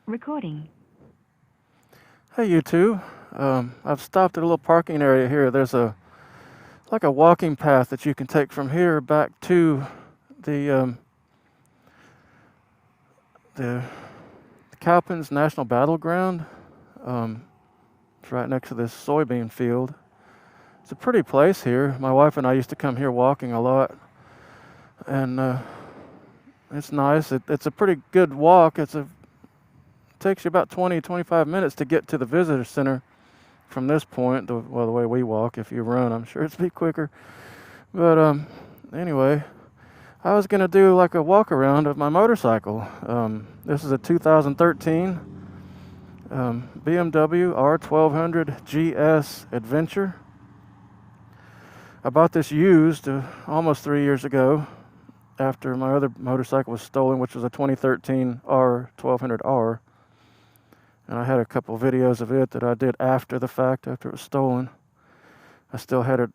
Recording. Hey YouTube, I've stopped at a little parking area here. There's like a walking path that you can take from here back to the the Cowpens National Battleground. It's right next to this soybean field. It's a pretty place here. My wife and I used to come here walking a lot, and it's nice. It's a pretty good walk. It takes you about 20-25 minutes to get to the visitor center from this point. The way we walk. If you run, I'm sure it'd be quicker. But anyway, I was gonna do like a walk around of my motorcycle. This is a 2013 BMW R1200GS Adventure. I bought this used almost 3 years ago after my other motorcycle was stolen, which was a 2013 R1200R. And I had a couple videos of it that I did after the fact, after it was stolen. I still had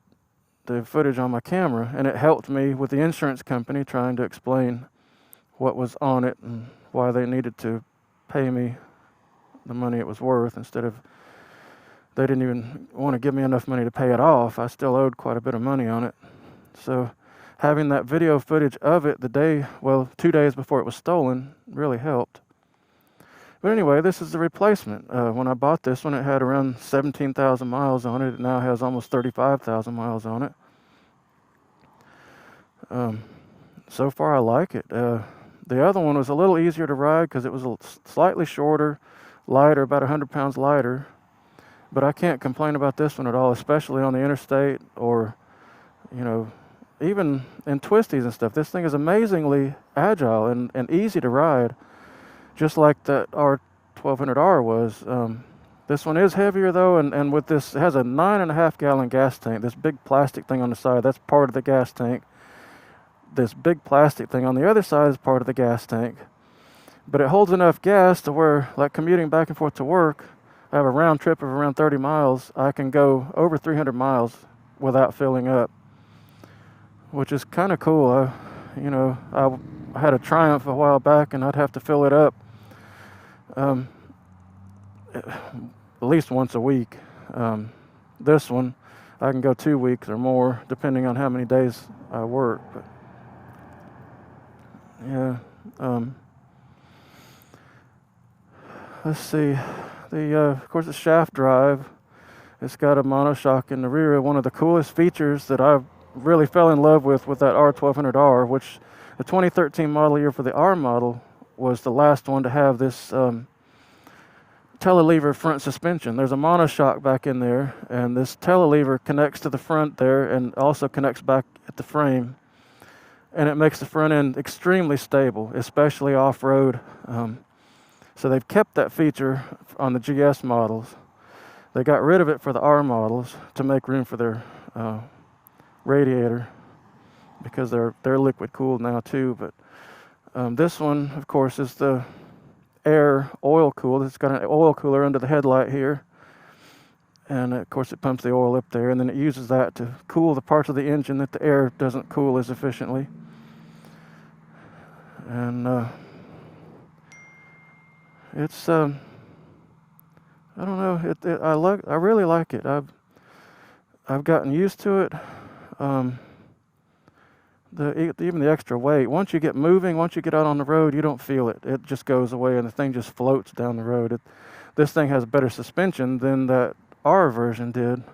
the footage on my camera, and it helped me with the insurance company trying to explain what was on it and why they needed to pay me the money it was worth instead of, they didn't even want to give me enough money to pay it off. I still owed quite a bit of money on it. So having that video footage of it 2 days before it was stolen really helped. But anyway, this is the replacement. When I bought this one, it had around 17,000 miles on it. It now has almost 35,000 miles on it. So far, I like it. The other one was a little easier to ride because it was slightly shorter, lighter, about 100 pounds lighter. But I can't complain about this one at all, especially on the interstate or, even in twisties and stuff. This thing is amazingly agile and easy to ride. Just like the R1200R was. This one is heavier though, and with this, it has a 9.5 gallon gas tank. This big plastic thing on the side, that's part of the gas tank. This big plastic thing on the other side is part of the gas tank. But it holds enough gas to where, like commuting back and forth to work, I have a round trip of around 30 miles. I can go over 300 miles without filling up, which is kind of cool. I had a Triumph a while back, and I'd have to fill it up at least once a week. This one, I can go 2 weeks or more, depending on how many days I work. But yeah, let's see. Of course, the shaft drive. It's got a monoshock in the rear. One of the coolest features that I really fell in love with that R1200R, which the 2013 model year for the R model was the last one to have this telelever front suspension. There's a monoshock back in there, and this telelever connects to the front there and also connects back at the frame. And it makes the front end extremely stable, especially off-road. So they've kept that feature on the GS models. They got rid of it for the R models to make room for their radiator, because they're liquid cooled now too. But this one, of course, is the air oil cooled. It's got an oil cooler under the headlight here, and of course it pumps the oil up there, and then it uses that to cool the parts of the engine that the air doesn't cool as efficiently. And it's I don't know. I really like it. I've gotten used to it. Even the extra weight. Once you get moving, once you get out on the road, you don't feel it. It just goes away, and the thing just floats down the road. This thing has better suspension than that R version did.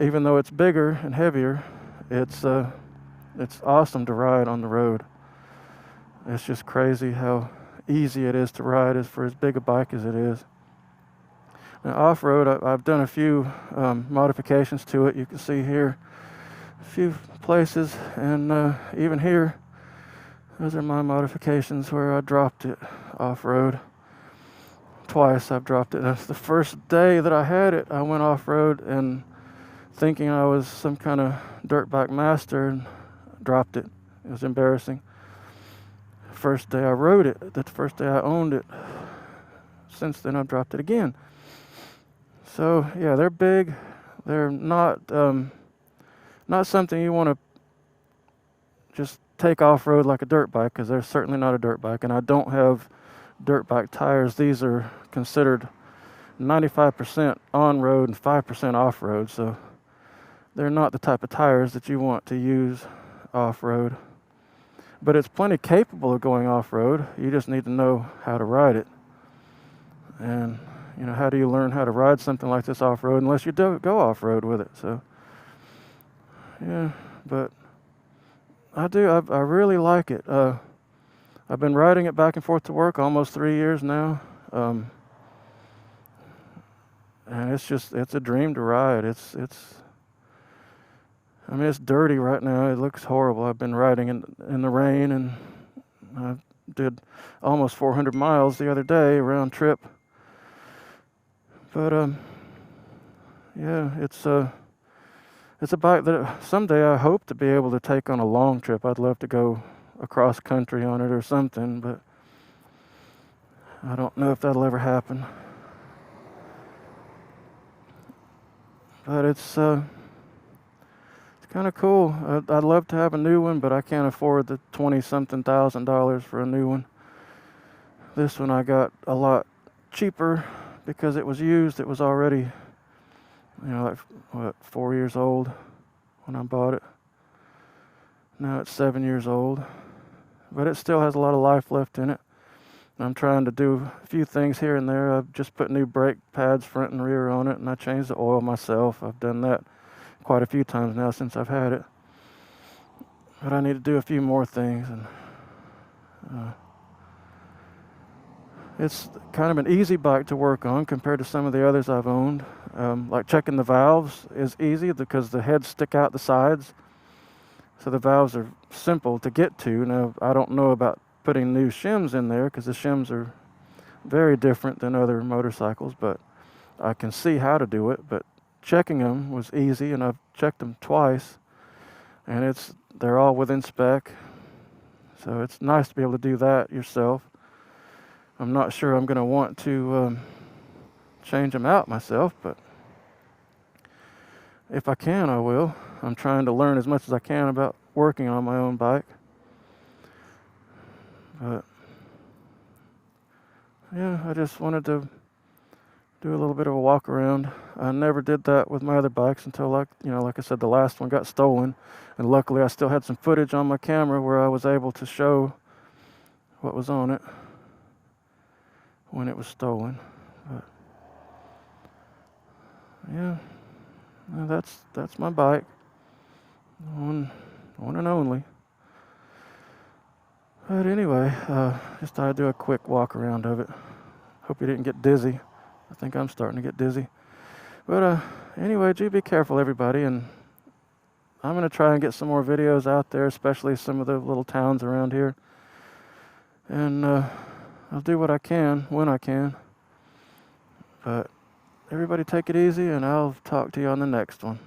Even though it's bigger and heavier, it's awesome to ride on the road. It's just crazy how easy it is to ride as for as big a bike as it is. Now, off-road, I've done a few modifications to it. You can see here a few places, and even here, those are my modifications where I dropped it off-road. Twice I've dropped it. That's the first day that I had it. I went off-road and thinking I was some kind of dirt bike master, and dropped it. It was embarrassing. First day I rode it, the first day I owned it. Since then I've dropped it again. So yeah, they're big. They're not something you want to just take off-road like a dirt bike, because they're certainly not a dirt bike, and I don't have dirt bike tires. These are considered 95% on-road and 5% off-road, so they're not the type of tires that you want to use off-road. But it's plenty capable of going off-road. You just need to know how to ride it. And, you know, how do you learn how to ride something like this off-road unless you do go off-road with it? So, yeah, but I really like it. I've been riding it back and forth to work almost 3 years now. And it's a dream to ride. I mean, it's dirty right now. It looks horrible. I've been riding in the rain, and I did almost 400 miles the other day, round trip. But, yeah, it's a bike that someday I hope to be able to take on a long trip. I'd love to go across country on it or something, but I don't know if that'll ever happen. But it's kind of cool. I'd love to have a new one, but I can't afford the $20-something thousand for a new one. This one I got a lot cheaper because it was used. It was already, you know, like, what, 4 years old when I bought it. Now it's 7 years old, but it still has a lot of life left in it. I'm trying to do a few things here and there. I've just put new brake pads front and rear on it, and I changed the oil myself. I've done that quite a few times now since I've had it. But I need to do a few more things, and it's kind of an easy bike to work on compared to some of the others I've owned. Like checking the valves is easy because the heads stick out the sides, so the valves are simple to get to. Now, I don't know about putting new shims in there because the shims are very different than other motorcycles, but I can see how to do it. But checking them was easy, and I've checked them twice, and they're all within spec, so it's nice to be able to do that yourself. I'm not sure I'm going to want to change them out myself, but if I can, I will. I'm trying to learn as much as I can about working on my own bike. But yeah, I just wanted to do a little bit of a walk around. I never did that with my other bikes until, like I said, the last one got stolen, and luckily I still had some footage on my camera where I was able to show what was on it when it was stolen. But yeah, that's my bike, one and only. But anyway, just thought I'd do a quick walk around of it. Hope you didn't get dizzy. I think I'm starting to get dizzy. But anyway, be careful, everybody, and I'm going to try and get some more videos out there, especially some of the little towns around here. And I'll do what I can when I can. But everybody take it easy, and I'll talk to you on the next one.